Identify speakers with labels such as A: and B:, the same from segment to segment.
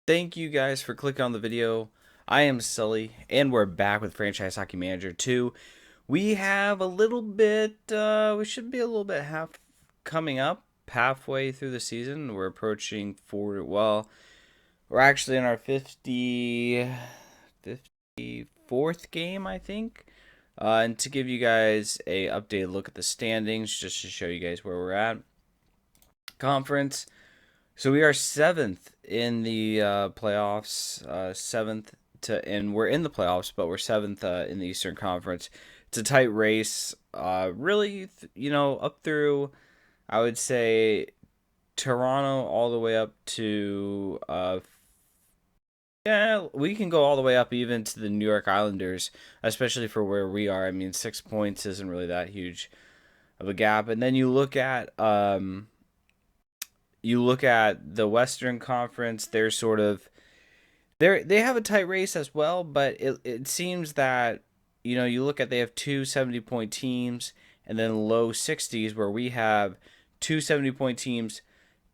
A: Thank you guys for clicking on the video. I am Sully, and we're back with Franchise Hockey Manager 2. We have a little bit, we should be a little bit coming up halfway through the season. We're approaching we're actually in our 54th game, I think. And to give you guys a updated look at the standings, just to show you guys where we're at. Conference. So we are seventh in the playoffs, and we're in the playoffs, but we're seventh in the Eastern Conference. It's a tight race, really, up through, I would say, Toronto all the way up to, yeah, we can go all the way up even to the New York Islanders, especially for where we are. I mean, 6 points isn't really that huge of a gap. And then you look at the Western Conference, they have a tight race as well, but it seems that you look at they have two 70 point teams and then low 60s where we have two 70 point teams,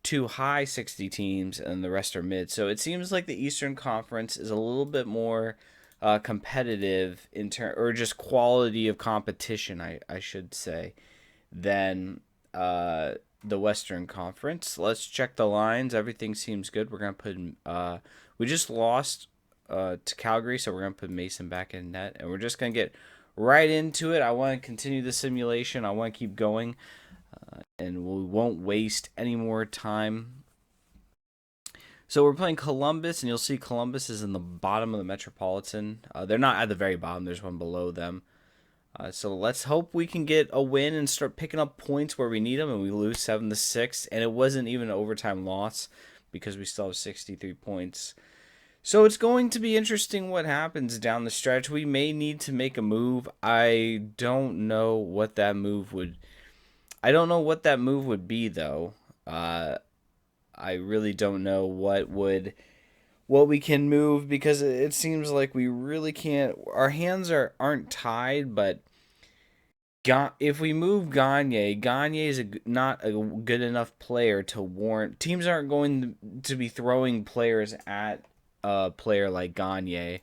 A: two high 60 teams, and the rest are mid. So it seems like the Eastern Conference is a little bit more competitive or just quality of competition, I should say, than the Western Conference. Let's check the lines. Everything seems good. We're gonna put. We just lost to Calgary, so we're gonna put Mason back in net, and we're just gonna get right into it. I want to continue the simulation. I want to keep going, and we won't waste any more time. So we're playing Columbus, and you'll see Columbus is in the bottom of the Metropolitan. They're not at the very bottom. There's one below them. So let's hope we can get a win and start picking up points where we need them, and we lose 7-6, and it wasn't even an overtime loss because we still have 63 points. So it's going to be interesting what happens down the stretch. We may need to make a move. I don't know what that move would. I don't know what that move would be though. I really don't know what we can move because it seems like we really can't. Our hands aren't tied, but if we move Gagne is not a good enough player to warrant. Teams aren't going to be throwing players at a player like Gagne,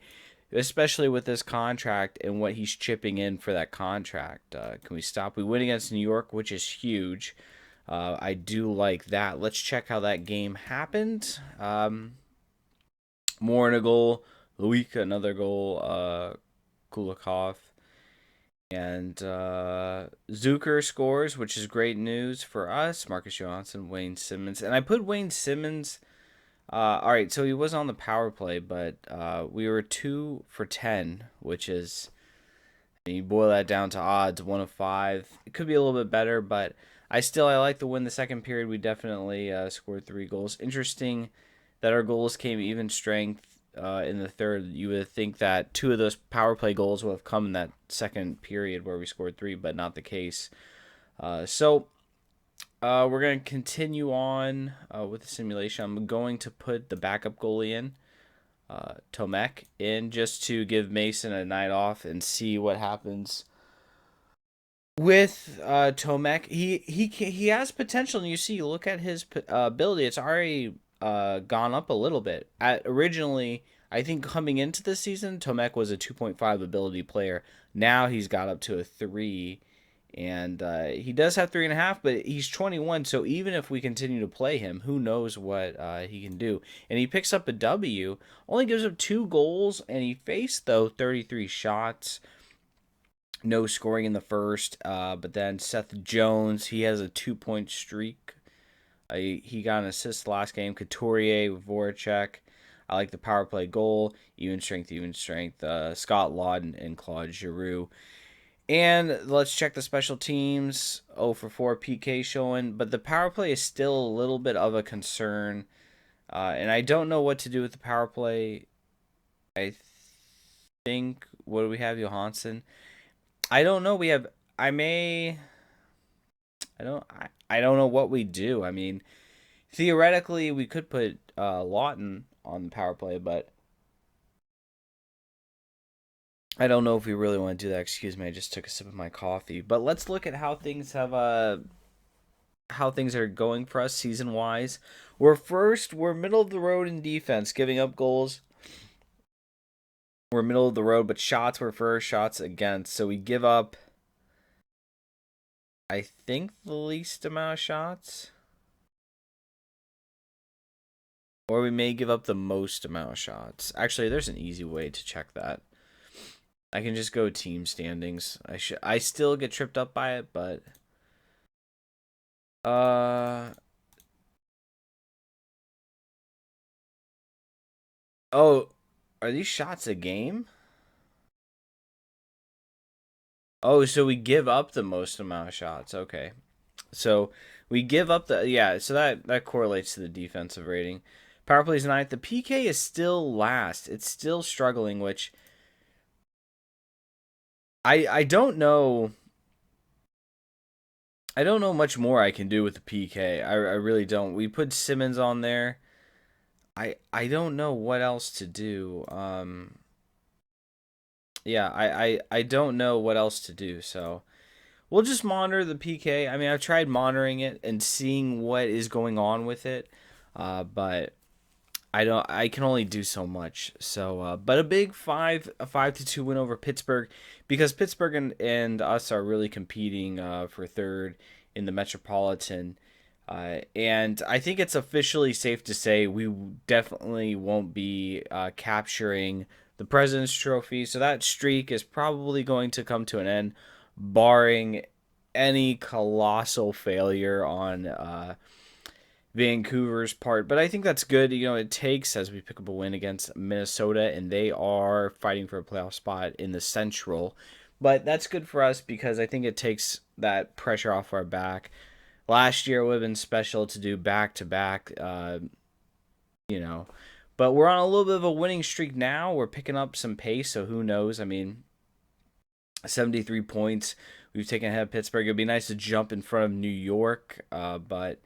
A: especially with this contract and what he's chipping in for that contract. Can we stop? We win against New York, which is huge. I do like that. Let's check how that game happened. Moore in a goal, Luik another goal, Kulikov. And Zucker scores, which is great news for us. Marcus Johansson, Wayne Simmons. And I put Wayne Simmons. All right, so he was on the power play, but we were 2 for 10, which is, you boil that down to odds, 1 of 5. It could be a little bit better, but I like the win the second period. We definitely scored 3 goals. Interesting that our goals came even strength in the third. You would think that 2 of those power play goals would have come in that second period where we scored 3, but not the case. We're going to continue on with the simulation. I'm going to put the backup goalie in, Tomek, in just to give Mason a night off and see what happens with Tomek. He has potential, and you look at his ability. It's already gone up a little bit. Originally, I think coming into the season, Tomek was a 2.5 ability player. Now he's got up to a 3, and he does have 3.5, but he's 21. So even if we continue to play him, who knows what he can do? And he picks up a W. Only gives up 2 goals, and he faced though 33 shots. No scoring in the first, but then Seth Jones, he has a 2-point streak. He got an assist last game. Couturier, Voracek. I like the power play goal. Even strength, even strength. Scott Lawton and Claude Giroux. And let's check the special teams. 0 for 4 PK showing. But the power play is still a little bit of a concern. And I don't know what to do with the power play. I think, what do we have, Johansson? I don't know. I may, I don't know what we do. I mean, theoretically, we could put Lawton on the power play, but I don't know if we really want to do that. Excuse me, I just took a sip of my coffee. But let's look at how things have how things are going for us season wise. We're middle of the road in defense, giving up goals. We're middle of the road, but shots we're first, shots against. So we give up, I think, the least amount of shots. Or we may give up the most amount of shots. Actually, there's an easy way to check that. I can just go team standings. I still get tripped up by it, but uh oh, are these shots a game? Oh, so we give up the most amount of shots. Okay. So we give up the, yeah, so that correlates to the defensive rating. Power play is ninth. The PK is still last. It's still struggling, which I don't know. I don't know much more I can do with the PK. I really don't. We put Simmons on there. I don't know what else to do. Yeah, I don't know what else to do. So we'll just monitor the PK. I mean, I've tried monitoring it and seeing what is going on with it, but I don't. I can only do so much. So, but a 5-2 win over Pittsburgh, because Pittsburgh and us are really competing for third in the Metropolitan. And I think it's officially safe to say we definitely won't be capturing the President's Trophy. So that streak is probably going to come to an end, barring any colossal failure on Vancouver's part. But I think that's good. You know, it takes, as we pick up a win against Minnesota, and they are fighting for a playoff spot in the Central. But that's good for us because I think it takes that pressure off our back. Last year would have been special to do back to back, you know. But we're on a little bit of a winning streak now. We're picking up some pace, so who knows? I mean, 73 points. We've taken ahead of Pittsburgh. It'd be nice to jump in front of New York, but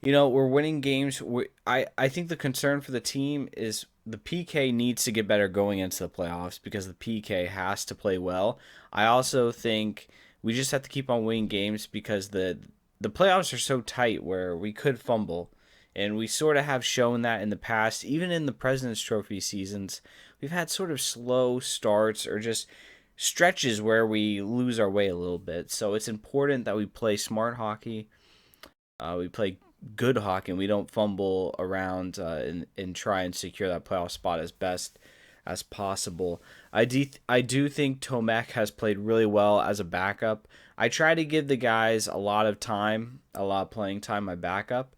A: you know, we're winning games. I think the concern for the team is the PK needs to get better going into the playoffs because the PK has to play well. I also think we just have to keep on winning games because the playoffs are so tight where we could fumble. And we sort of have shown that in the past, even in the President's Trophy seasons, we've had sort of slow starts or just stretches where we lose our way a little bit. So it's important that we play smart hockey. We play good hockey and we don't fumble around and try and secure that playoff spot as best as possible. I do think Tomek has played really well as a backup. I try to give the guys a lot of time, a lot of playing time, my backup,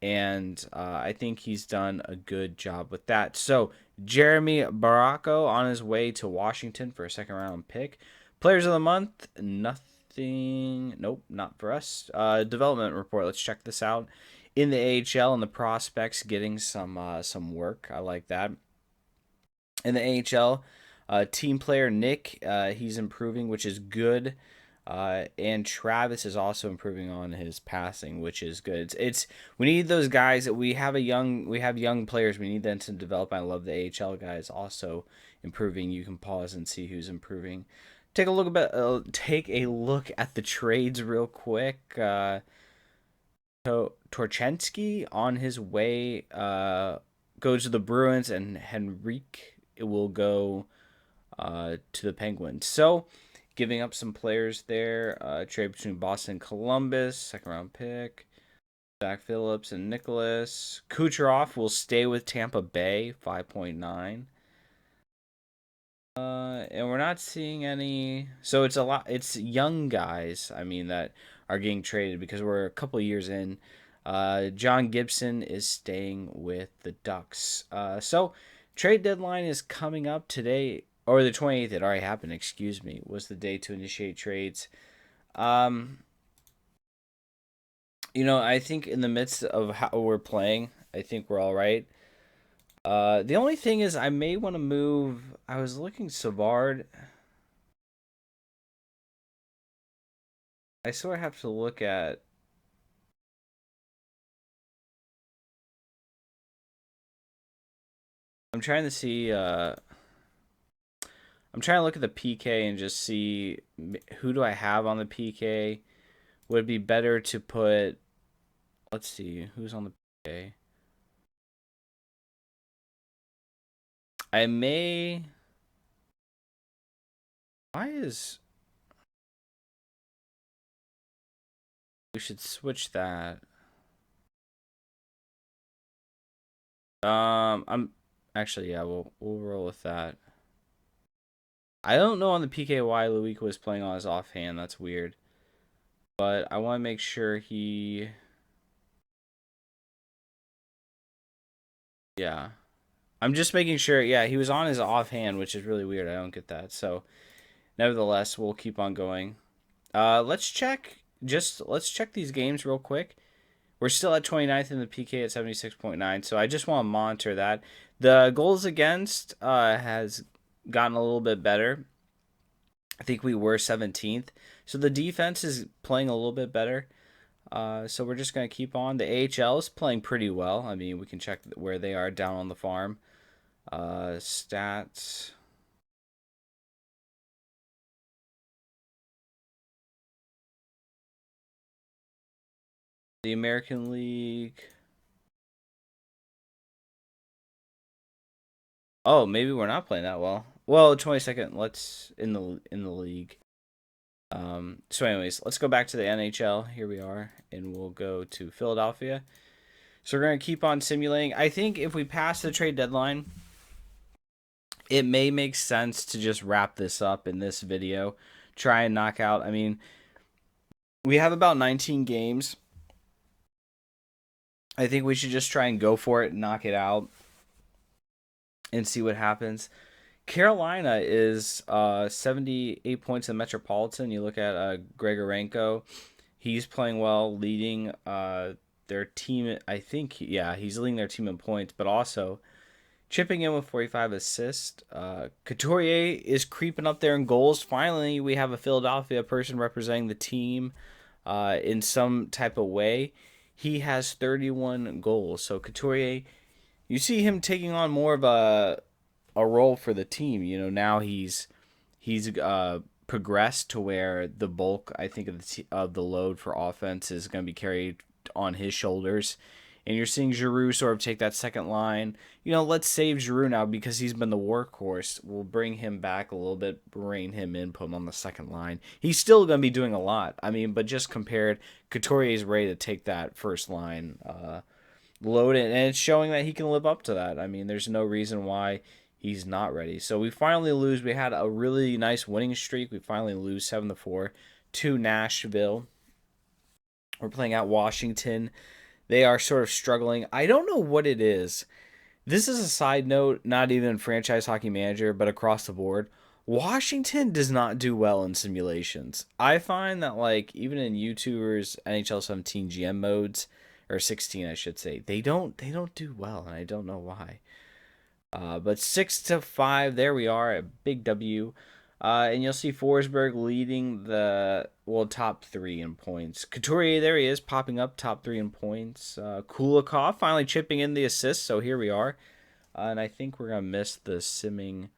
A: and I think he's done a good job with that. So Jeremy Baracco on his way to Washington for a second round pick. Players of the month, nothing. Nope, not for us. Development report. Let's check this out. In the AHL and the prospects getting some work. I like that. In the AHL, team player Nick, he's improving, which is good. And Travis is also improving on his passing, which is good. It's we need those guys that we have young players. We need them to develop. I love the AHL guys also improving. You can pause and see who's improving. Take a look at the trades real quick. Torchensky on his way goes to the Bruins, and Henrique will go to the Penguins. So giving up some players there. Trade between Boston and Columbus, second round pick. Zach Phillips and Nicholas. Kucherov will stay with Tampa Bay, 5.9. And we're not seeing any. So it's a lot. It's young guys. I mean that are getting traded because we're a couple years in. John Gibson is staying with the Ducks. So trade deadline is coming up today, or the 28th. It already happened. Excuse me. Was the day to initiate trades. Um, you know, I think in the midst of how we're playing, I think we're all right. The only thing is, I may want to move. I was looking Savard. I sort of have to look at. I'm trying to see. I'm trying to look at the PK and just see who do I have on the PK, would it be better to put, let's see, who's on the PK? I may, why is, we should switch that. I'm actually, yeah, we'll roll with that. I don't know on the PK why Luik was playing on his offhand. That's weird. But I want to make sure he, yeah. I'm just making sure, yeah, he was on his offhand, which is really weird. I don't get that. So, nevertheless, we'll keep on going. Let's check these games real quick. We're still at 29th in the PK at 76.9, so I just want to monitor that. The goals against has gotten a little bit better. I think we were 17th. So the defense is playing a little bit better. So we're just going to keep on. The AHL is playing pretty well. I mean, we can check where they are down on the farm. Stats. The American League. Oh, maybe we're not playing that well. Well, 22nd. Let's in the league. So anyways, let's go back to the NHL. Here we are, and we'll go to Philadelphia. So we're going to keep on simulating. I think if we pass the trade deadline, it may make sense to just wrap this up in this video. Try and knock out. I mean, we have about 19 games. I think we should just try and go for it and knock it out and see what happens. Carolina is 78 points in Metropolitan. You look at Grigorenko. He's playing well, leading their team. I think, yeah, he's leading their team in points, but also chipping in with 45 assists. Couturier is creeping up there in goals. Finally, we have a Philadelphia person representing the team in some type of way. He has 31 goals. So Couturier, you see him taking on more of a role for the team. You know, now he's progressed to where the bulk, I think, of the load for offense is going to be carried on his shoulders. And you're seeing Giroux sort of take that second line. You know, let's save Giroux now because he's been the workhorse. We'll bring him back a little bit, rein him in, put him on the second line. He's still going to be doing a lot. I mean, but just compared, Couturier's ready to take that first line, load it, and it's showing that he can live up to that. I mean, there's no reason why he's not ready. So we finally lose. We had a really nice winning streak. We finally lose 7-4 to Nashville. We're playing at Washington. They are sort of struggling. I don't know what it is. This is a side note, not even Franchise Hockey Manager, but across the board. Washington does not do well in simulations. I find that, like, even in YouTubers NHL 17 GM modes, or 16 I should say, they don't do well, and I don't know why. But 6-5, there we are, a big W. And you'll see Forsberg leading the top 3 in points. Couturier, there he is, popping up top 3 in points. Kulikov finally chipping in the assist, so here we are. And I think we're gonna miss the simming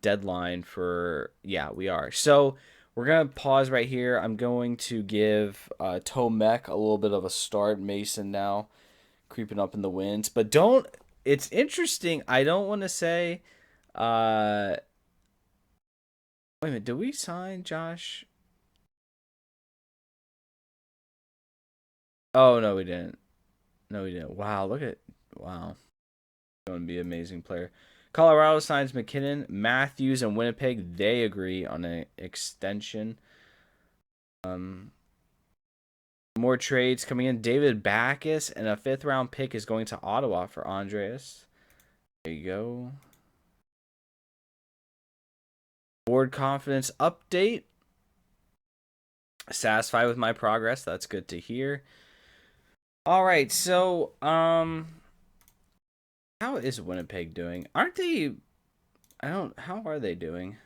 A: deadline for, yeah, we are. So we're gonna pause right here. I'm going to give Tomek a little bit of a start. Mason now creeping up in the wins, but don't. It's interesting. I don't want to say. Wait a minute, did we sign Josh? Oh, no, we didn't. No, we didn't. Wow, look at, wow. Going to be an amazing player. Colorado signs McKinnon, Matthews, and Winnipeg. They agree on an extension. More trades coming in. David Backes and a 5th-round pick is going to Ottawa for Andreas. There you go. Board confidence update. Satisfied with my progress. That's good to hear. All right, so how is Winnipeg doing? Aren't they? How are they doing?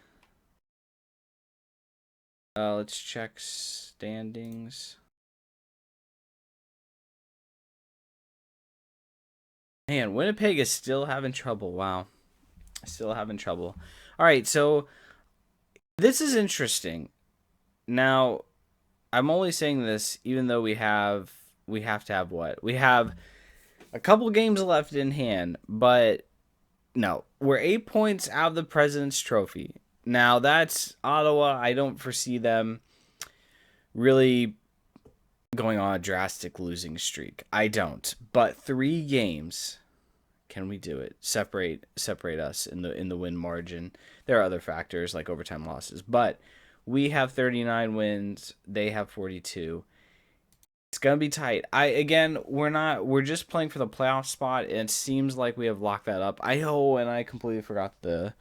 A: Let's check standings. Man, Winnipeg is still having trouble. Wow, still having trouble. All right, so this is interesting. Now, I'm only saying this even though we have to have what? We have a couple games left in hand, but no, we're 8 points out of the President's Trophy. Now that's Ottawa. I don't foresee them really going on a drastic losing streak. I don't. But 3 games, can we do it? Separate us in the win margin. There are other factors like overtime losses, but we have 39 wins. They have 42. It's gonna be tight. We're just playing for the playoff spot, and it seems like we have locked that up. And I completely forgot to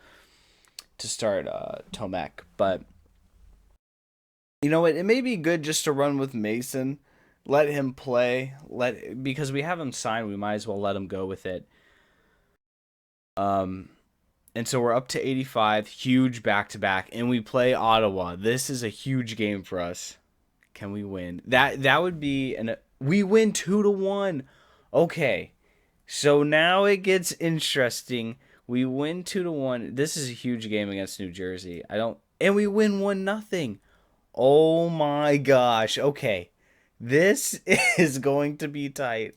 A: start Tomek, but you know what? It may be good just to run with Mason, let him play, because we have him signed. We might as well let him go with it. Um, and so we're up to 85, huge back to back, and we play Ottawa. This is a huge game for us. Can we win? That would be we win 2-1. Okay, so now it gets interesting. We win 2-1. This is a huge game against New Jersey. And we win 1-0. Oh my gosh. Okay. This is going to be tight.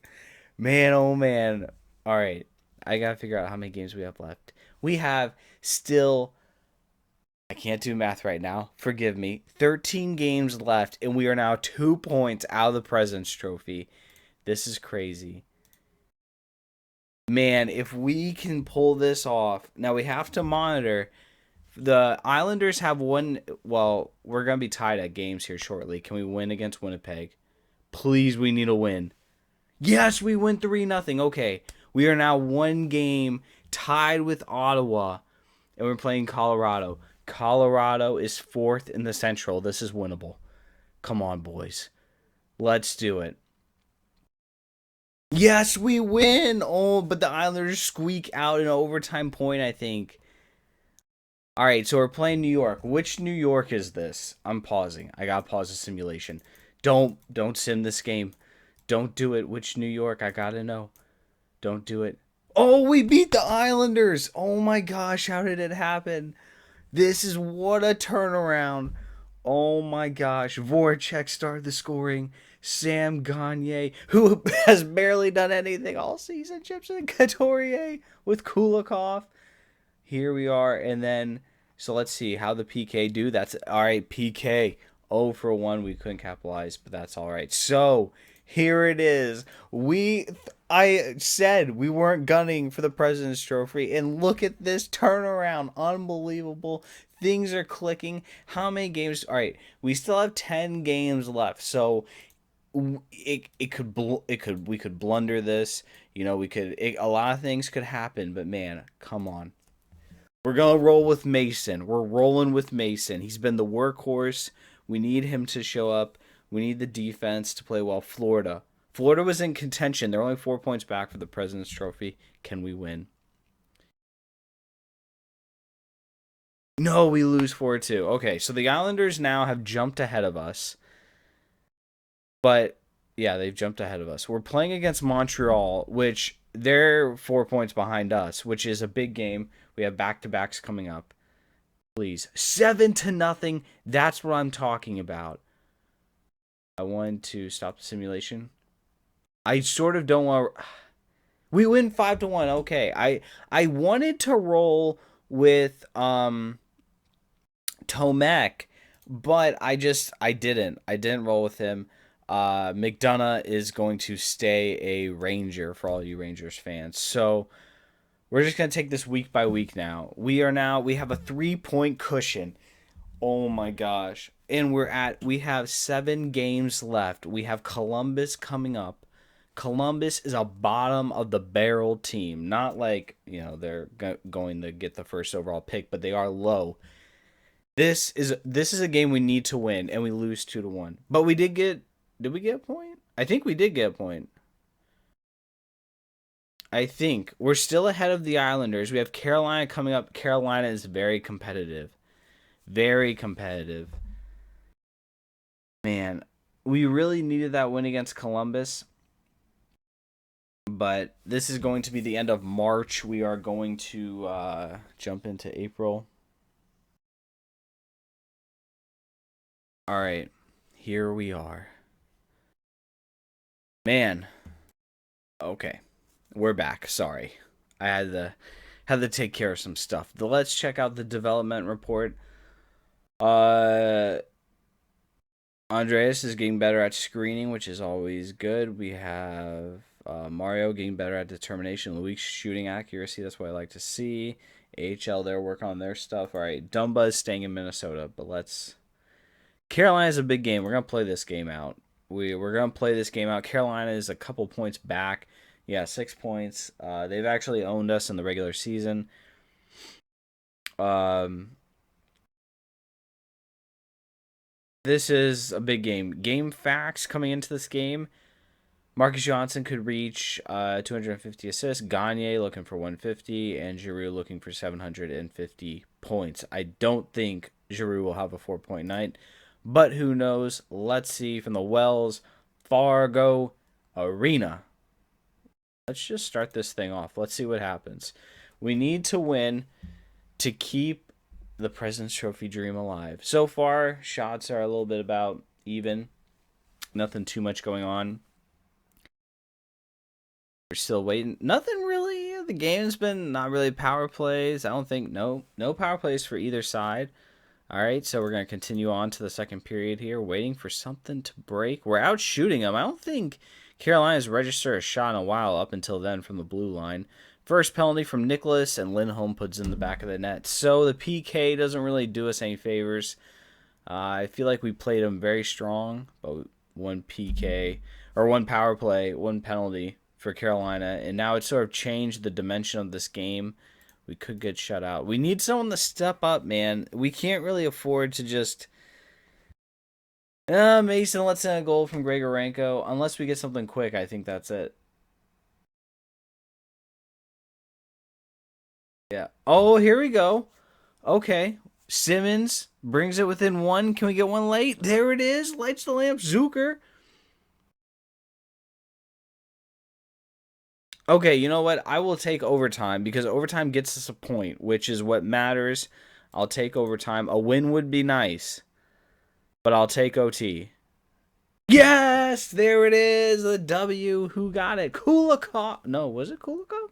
A: Man, oh man. All right. I got to figure out how many games we have left. We have still, I can't do math right now. Forgive me. 13 games left, and we are now 2 points out of the President's Trophy. This is crazy. Man, if we can pull this off. Now we have to monitor. The Islanders have one. Well, we're going to be tied at games here shortly. Can we win against Winnipeg? Please, we need a win. Yes, we win 3-0. Okay. We are now 1 game tied with Ottawa, and we're playing Colorado. Colorado is 4th in the Central. This is winnable. Come on, boys. Let's do it. Yes, we win. Oh, but the Islanders squeak out an overtime point, I think. All right, so we're playing New York. Which New York is this? I'm pausing. I got to pause the simulation. Don't sim this game. Don't do it. Which New York? I got to know. Don't do it. Oh, we beat the Islanders. Oh my gosh, how did it happen? This is what a turnaround. Oh my gosh. Voracek started the scoring. Sam Gagne, who has barely done anything all season, chips in Couturier with Kulikov. Here we are. And then, so let's see how the PK do. That's all right. PK 0 for 1. We couldn't capitalize, but that's all right. So here it is. I said we weren't gunning for the President's Trophy, and look at this turnaround. Unbelievable. Things are clicking. How many games? All right, we still have 10 games left, so we could blunder this. A lot of things could happen, but man, come on. We're gonna roll with Mason. We're rolling with Mason. He's been the workhorse. We need him to show up. We need the defense to play well. Florida was in contention. They're only 4 points back for the President's Trophy. Can we win? No, we lose 4-2. Okay, so the Islanders now have jumped ahead of us. But, yeah, they've jumped ahead of us. We're playing against Montreal, which they're 4 points behind us, which is a big game. We have back-to-backs coming up. Please. 7-0. That's what I'm talking about. I wanted to stop the simulation. I sort of don't want to... We win 5-1. Okay. I wanted to roll with Tomek, but I didn't. I didn't roll with him. McDonough is going to stay a Ranger for all you Rangers fans. So we're just going to take this week by week now. We have a 3-point cushion. Oh my gosh. And we have 7 games left. We have Columbus coming up. Columbus is a bottom of the barrel team. Not like, they're going to get the first overall pick, but they are low. This is a game we need to win, and we lose 2-1. But did we get a point? I think we did get a point. I think we're still ahead of the Islanders. We have Carolina coming up. Carolina is very competitive. Very competitive. Man, we really needed that win against Columbus. But this is going to be the end of March. We are going to jump into April. All right. here we are. Man. Okay. We're back. Sorry. I had to take care of some stuff. Let's check out the development report. Uh Andreas is getting better at screening, which is always good. We have Mario getting better at determination, Luis shooting accuracy. That's what I like to see. AHL, they're working on their stuff. All right, Dumba is staying in Minnesota, but let's. Carolina's a big game. We're gonna play this game out. We're gonna play this game out. Carolina is a couple points back. Yeah, 6 points. They've actually owned us in the regular season. This is a big game. Game facts coming into this game. Marcus Johnson could reach 250 assists. Gagne looking for 150. And Giroux looking for 750 points. I don't think Giroux will have a 4-point night. But who knows? Let's see from the Wells Fargo Arena. Let's just start this thing off. Let's see what happens. We need to win to keep the President's Trophy dream alive. So far, shots are a little bit about even. Nothing too much going on. We're still waiting. Nothing really. The game's been not really power plays. I don't think no power plays for either side. All right, so we're going to continue on to the second period here, waiting for something to break. We're out shooting them. I don't think Carolina's registered a shot in a while up until then from the blue line. First penalty from Nicholas, and Lindholm puts in the back of the net. So the PK doesn't really do us any favors. I feel like we played them very strong, but one PK, or one power play, one penalty for Carolina, and now it's sort of changed the dimension of this game. We could get shut out. We need someone to step up, man. We can't really afford to just... Mason lets in a goal from Grigorenko. Unless we get something quick, I think that's it. Yeah. Oh, here we go. Okay. Simmons brings it within one. Can we get one late? There it is. Lights the lamp. Zucker. Okay, you know what? I will take overtime because overtime gets us a point, which is what matters. I'll take overtime. A win would be nice, but I'll take OT. Yes, there it is. The W. Who got it? Kulikov. No, was it Kulikov?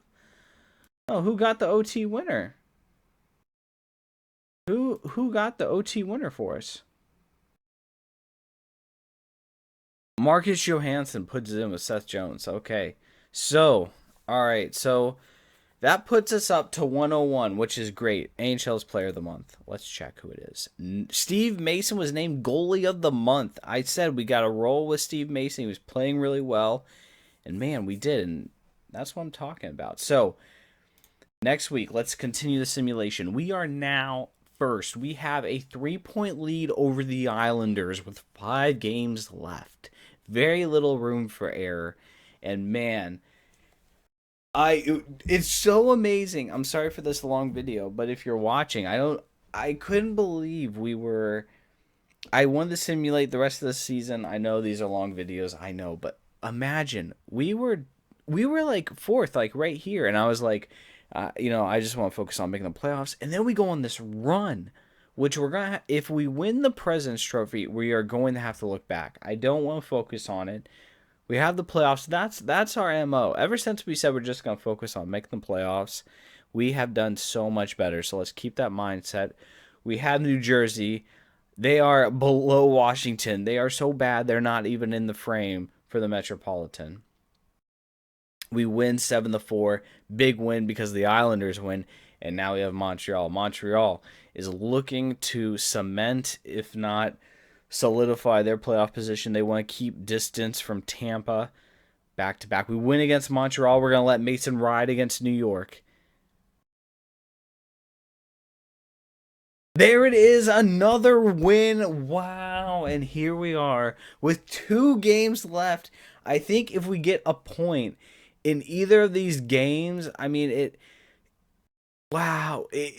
A: No, who got the OT winner? Who got the OT winner for us? Marcus Johansson puts it in with Seth Jones. Okay. So, all right. So, that puts us up to 101, which is great. AHL's Player of the Month. Let's check who it is. Steve Mason was named Goalie of the Month. I said we got to roll with Steve Mason. He was playing really well. And, man, we did. And that's what I'm talking about. So, next week, let's continue the simulation. We are now first. We have a 3-point lead over the Islanders with 5 games left. Very little room for error. And, man... it's so amazing. I'm sorry for this long video, but if you're watching, I couldn't believe I wanted to simulate the rest of the season. I know these are long videos, I know, but imagine we were like fourth, like right here, and I was like, I just want to focus on making the playoffs, and then we go on this run, which we're gonna if we win the President's Trophy, we are going to have to look back. I don't want to focus on it. We have the playoffs. That's our MO. Ever since we said we're just going to focus on making the playoffs, we have done so much better. So let's keep that mindset. We have New Jersey. They are below Washington. They are so bad they're not even in the frame for the Metropolitan. We win 7-4. Big win because the Islanders win. And now we have Montreal. Montreal is looking to cement, if not solidify their playoff position. They want to keep distance from Tampa back to back. We win against Montreal. We're going to let Mason ride against New York. There it is, another win. Wow. And here we are with 2 games left. I think if we get a point in either of these games, I mean, it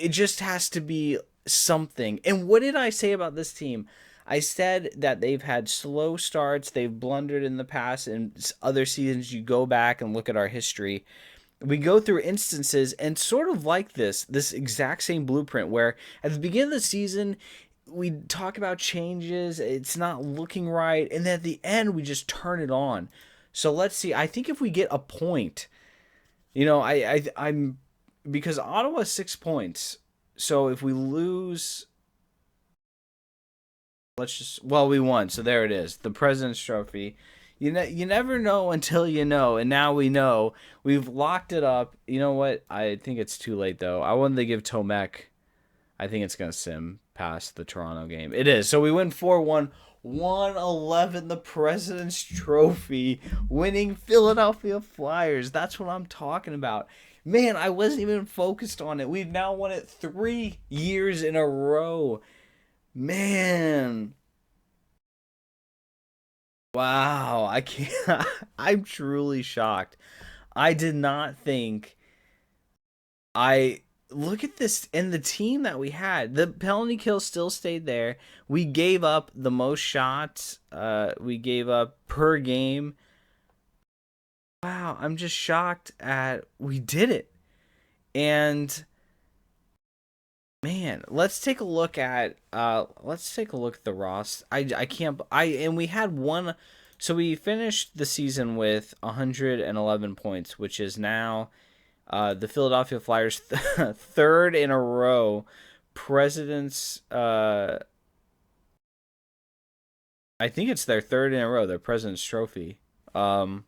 A: just has to be something. And what did I say about this team? I said that they've had slow starts. They've blundered in the past. In other seasons, you go back and look at our history. We go through instances and sort of like this exact same blueprint where at the beginning of the season, we talk about changes, it's not looking right, and then at the end we just turn it on. So let's see. I think if we get a point, I'm because Ottawa's 6 points. So if we lose, we won. So there it is, the President's Trophy. You never know until you know, and now we know. We've locked it up. You know what? I think it's too late though. I wanted to give Tomek. I think it's gonna sim past the Toronto game. It is. So we win 4-1. 111, the President's Trophy, winning Philadelphia Flyers. That's what I'm talking about. Man, I wasn't even focused on it. We've now won it 3 years in a row. Man. Wow. I can't. I'm truly shocked. I did not think I look at this and the team that we had. The penalty kill still stayed there. We gave up the most shots. We gave up per game. Wow, I'm just shocked at we did it. And man, let's take a look at the Ross. I can't I and we had one, so we finished the season with 111 points, which is now the Philadelphia Flyers third in a row. Presidents I think it's their third in a row, their President's Trophy. Um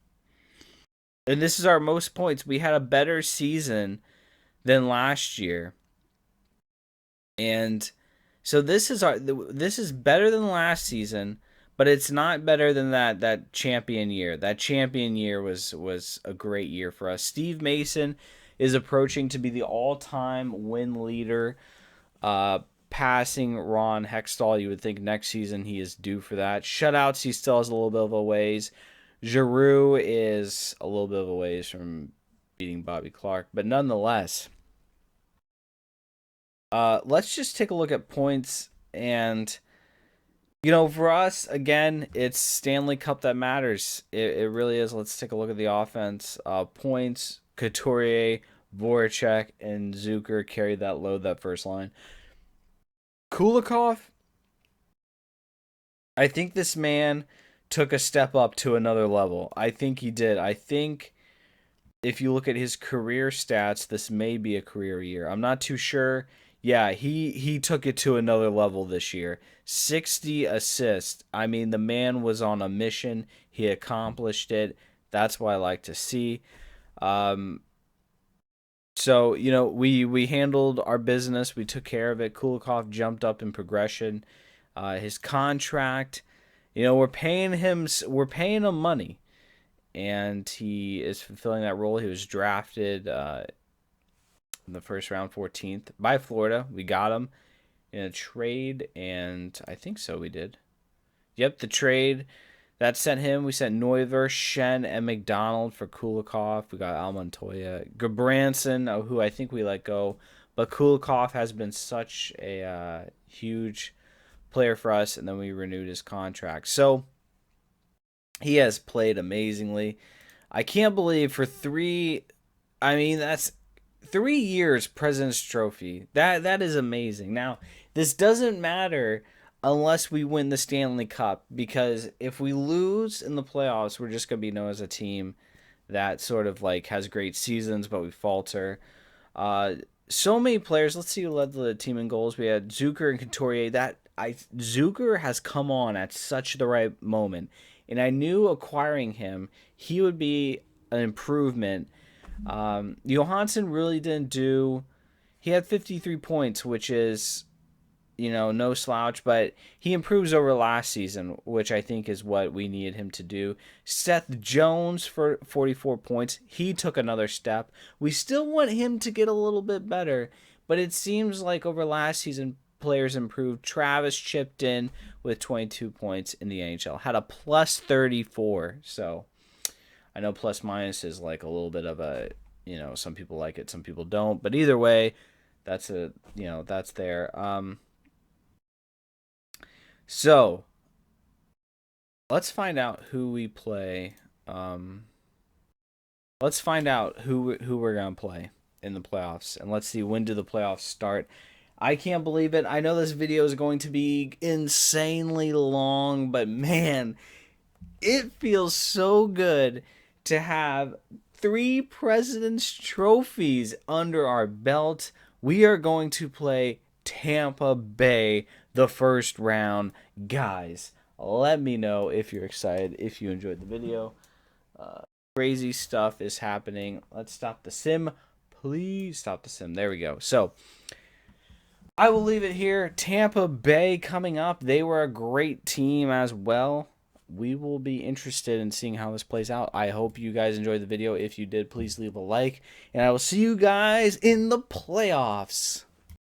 A: and this is our most points. We had a better season than last year. And so this is better than last season, but it's not better than that champion year. That champion year was a great year for us. Steve Mason is approaching to be the all-time win leader, passing Ron Hextall. You would think next season he is due for that. Shutouts, he still has a little bit of a ways. Giroux is a little bit of a ways from beating Bobby Clarke, but nonetheless, let's just take a look at points. And for us, again, it's Stanley Cup that matters. It really is. Let's take a look at the offense. Points, Couturier, Voracek, and Zucker carried that load, that first line. Kulikov, I think this man took a step up to another level. I think he did. I think if you look at his career stats, this may be a career year. I'm not too sure. Yeah, he took it to another level this year. 60 assists. I mean, the man was on a mission. He accomplished it. That's what I like to see. So, we handled our business. We took care of it. Kulikov jumped up in progression. His contract, we're paying him money, and he is fulfilling that role. He was drafted in the first round, 14th, by Florida. We got him in a trade, and I think so we did. Yep, the trade that sent him. We sent Neuver, Shen, and McDonald for Kulikov. We got Al Montoya, Gabranson, who I think we let go. But Kulikov has been such a huge player for us, and then we renewed his contract. So he has played amazingly. I can't believe for that's 3 years President's Trophy. That is amazing. Now, this doesn't matter unless we win the Stanley Cup, because if we lose in the playoffs, we're just going to be known as a team that sort of like has great seasons, but we falter. So many players. Let's see who led the team in goals. We had Zucker and Couturier. Zucker has come on at such the right moment, and I knew acquiring him, he would be an improvement. Johansson really didn't do. He had 53 points, which is, no slouch, but he improves over last season, which I think is what we needed him to do. Seth Jones for 44 points. He took another step. We still want him to get a little bit better, but it seems like over last season, players improved. Travis chipped in with 22 points in the NHL. Had a plus 34, so I know plus minus is like a little bit of a, some people like it, some people don't. But either way, that's there. So let's find out who we play. Let's find out who we're gonna play in the playoffs, and let's see, when do the playoffs start. I can't believe it. I know this video is going to be insanely long, but man, it feels so good to have 3 President's Trophies under our belt. We are going to play Tampa Bay the first round. Guys, let me know if you're excited, if you enjoyed the video. Crazy stuff is happening. Let's stop the sim. Please stop the sim. There we go. So, I will leave it here. Tampa Bay coming up. They were a great team as well. We will be interested in seeing how this plays out. I hope you guys enjoyed the video. If you did, please leave a like. And I will see you guys in the playoffs.